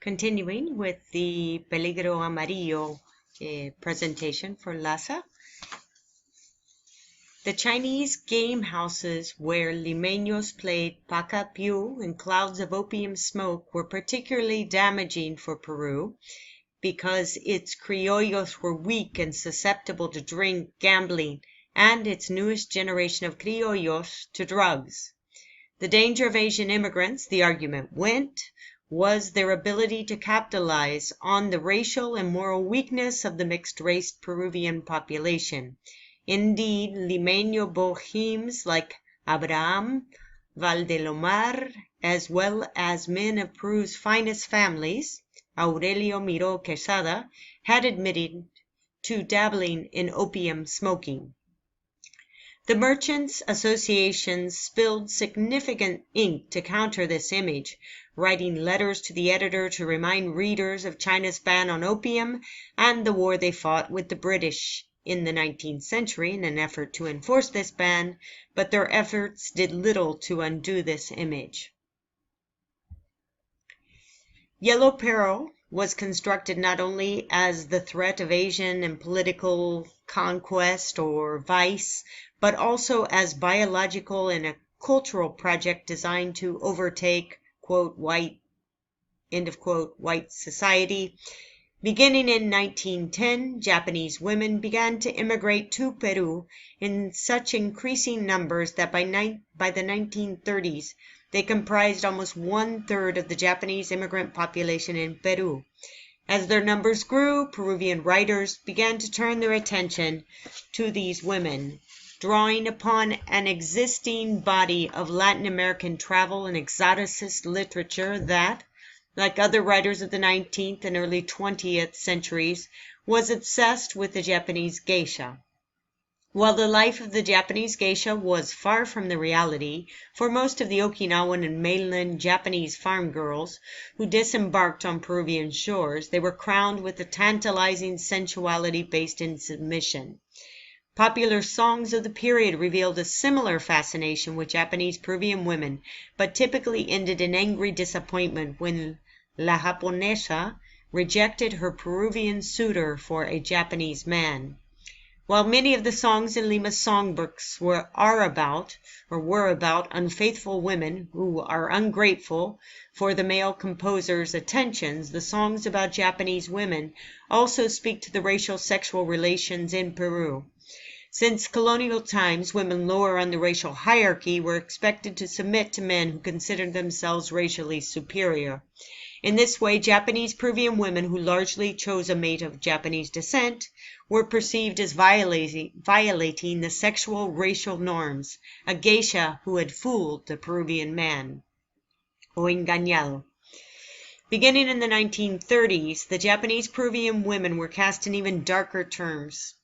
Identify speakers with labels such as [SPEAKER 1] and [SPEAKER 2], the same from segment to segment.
[SPEAKER 1] Continuing with the Peligro Amarillo presentation for Lhasa. The Chinese game houses where limeños played paca-piu and clouds of opium smoke were particularly damaging for Peru because its criollos were weak and susceptible to drink, gambling, and its newest generation of criollos to drugs. The danger of Asian immigrants, the argument went, was their ability to capitalize on the racial and moral weakness of the mixed-race Peruvian population. Indeed, limeño bohemes like Abraham Valdelomar, as well as men of Peru's finest families, Aurelio Miró Quesada, had admitted to dabbling in opium smoking. The Merchants' Association spilled significant ink to counter this image, writing letters to the editor to remind readers of China's ban on opium and the war they fought with the British in the 19th century in an effort to enforce this ban, but their efforts did little to undo this image. Yellow Peril was constructed not only as the threat of Asian and political conquest or vice, but also as biological and a cultural project designed to overtake, quote, white, end of quote, white society. Beginning in 1910, Japanese women began to immigrate to Peru in such increasing numbers that by the 1930s, they comprised almost 1/3 of the Japanese immigrant population in Peru. As their numbers grew, Peruvian writers began to turn their attention to these women, drawing upon an existing body of Latin American travel and exoticist literature that, like other writers of the 19th and early 20th centuries, was obsessed with the Japanese geisha. While the life of the Japanese geisha was far from the reality, for most of the Okinawan and mainland Japanese farm girls who disembarked on Peruvian shores, they were crowned with a tantalizing sensuality based in submission. Popular songs of the period revealed a similar fascination with Japanese Peruvian women, but typically ended in angry disappointment when La Japonesa rejected her Peruvian suitor for a Japanese man. While many of the songs in Lima's songbooks were about unfaithful women who are ungrateful for the male composer's attentions, the songs about Japanese women also speak to the racial sexual relations in Peru. Since colonial times, women lower on the racial hierarchy were expected to submit to men who considered themselves racially superior. In this way, Japanese Peruvian women who largely chose a mate of Japanese descent were perceived as violating the sexual racial norms, a geisha who had fooled the Peruvian man, o engañado. Beginning in the 1930s, the Japanese Peruvian women were cast in even darker terms.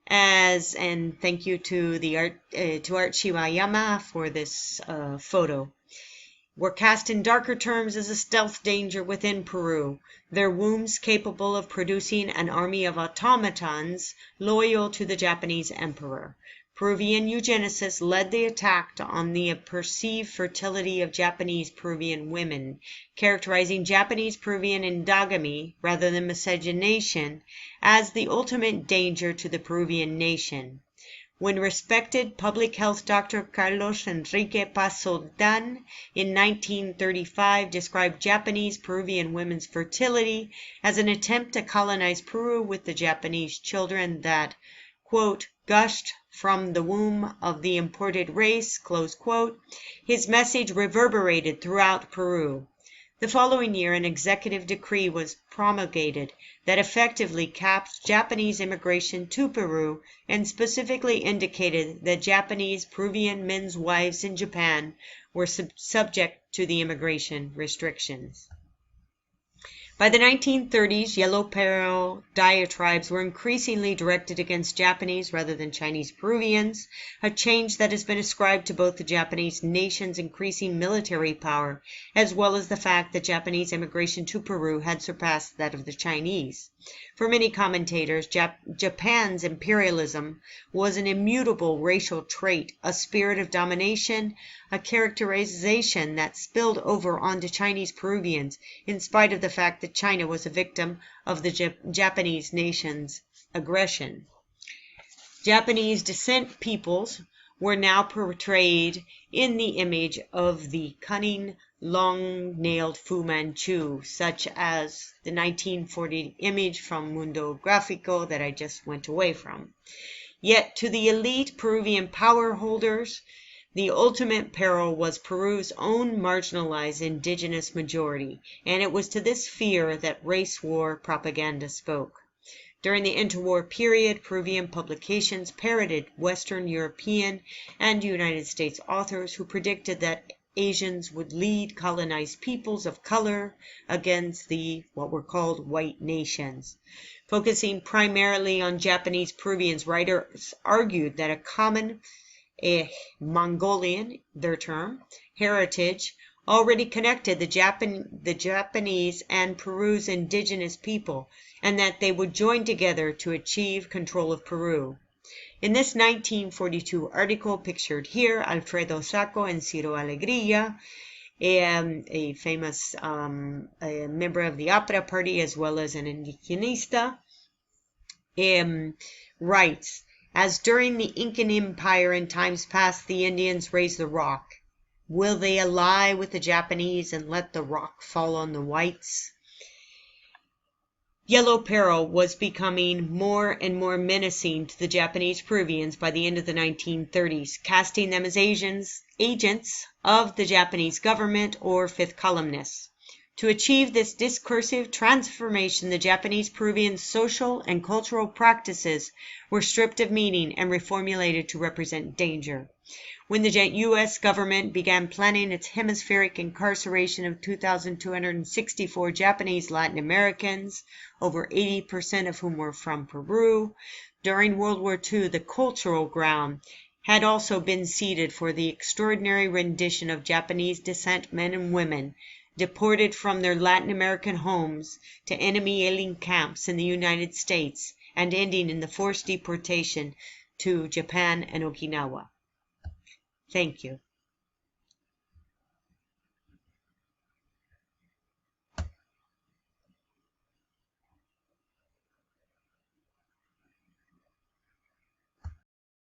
[SPEAKER 1] And thank you to Art Shibayama for this photo. Were cast in darker terms as a stealth danger within Peru, their wombs capable of producing an army of automatons loyal to the Japanese emperor. Peruvian eugenicists led the attack on the perceived fertility of Japanese Peruvian women, characterizing Japanese Peruvian endogamy rather than miscegenation as the ultimate danger to the Peruvian nation. When respected public health doctor Carlos Enrique Paz Soldan in 1935 described Japanese Peruvian women's fertility as an attempt to colonize Peru with the Japanese children that, quote, gushed from the womb of the imported race, close quote, his message reverberated throughout Peru. The following year, an executive decree was promulgated that effectively capped Japanese immigration to Peru and specifically indicated that Japanese Peruvian men's wives in Japan were subject to the immigration restrictions. By the 1930s, Yellow Peril diatribes were increasingly directed against Japanese rather than Chinese Peruvians, a change that has been ascribed to both the Japanese nation's increasing military power, as well as the fact that Japanese immigration to Peru had surpassed that of the Chinese. For many commentators, Japan's imperialism was an immutable racial trait, a spirit of domination, a characterization that spilled over onto Chinese Peruvians, in spite of the fact that China was a victim of the Japanese nation's aggression. Japanese descent peoples were now portrayed in the image of the cunning, long-nailed Fu Manchu, such as the 1940 image from Mundo Gráfico that I just went away from. Yet to the elite Peruvian power holders, the ultimate peril was Peru's own marginalized indigenous majority, and it was to this fear that race war propaganda spoke. During the interwar period, Peruvian publications parroted Western European and United States authors who predicted that Asians would lead colonized peoples of color against the what were called white nations. Focusing primarily on Japanese Peruvians, writers argued that a common Mongolian, their term, heritage already connected the Japanese and Peru's indigenous people, and that they would join together to achieve control of Peru. In this 1942 article pictured here, Alfredo Sacco and Ciro Alegría, a famous a member of the APRA party as well as an indigenista, writes, as during the Incan Empire in times past the Indians raised the rock, will they ally with the Japanese and let the rock fall on the whites? Yellow Peril was becoming more and more menacing to the Japanese Peruvians by the end of the 1930s, casting them as agents of the Japanese government or fifth columnists. To achieve this discursive transformation, the Japanese Peruvian social and cultural practices were stripped of meaning and reformulated to represent danger. When the U.S. government began planning its hemispheric incarceration of 2,264 Japanese Latin Americans, over 80% of whom were from Peru, during World War II, the cultural ground had also been ceded for the extraordinary rendition of Japanese descent men and women deported from their Latin American homes to enemy alien camps in the United States and ending in the forced deportation to Japan and Okinawa. Thank you.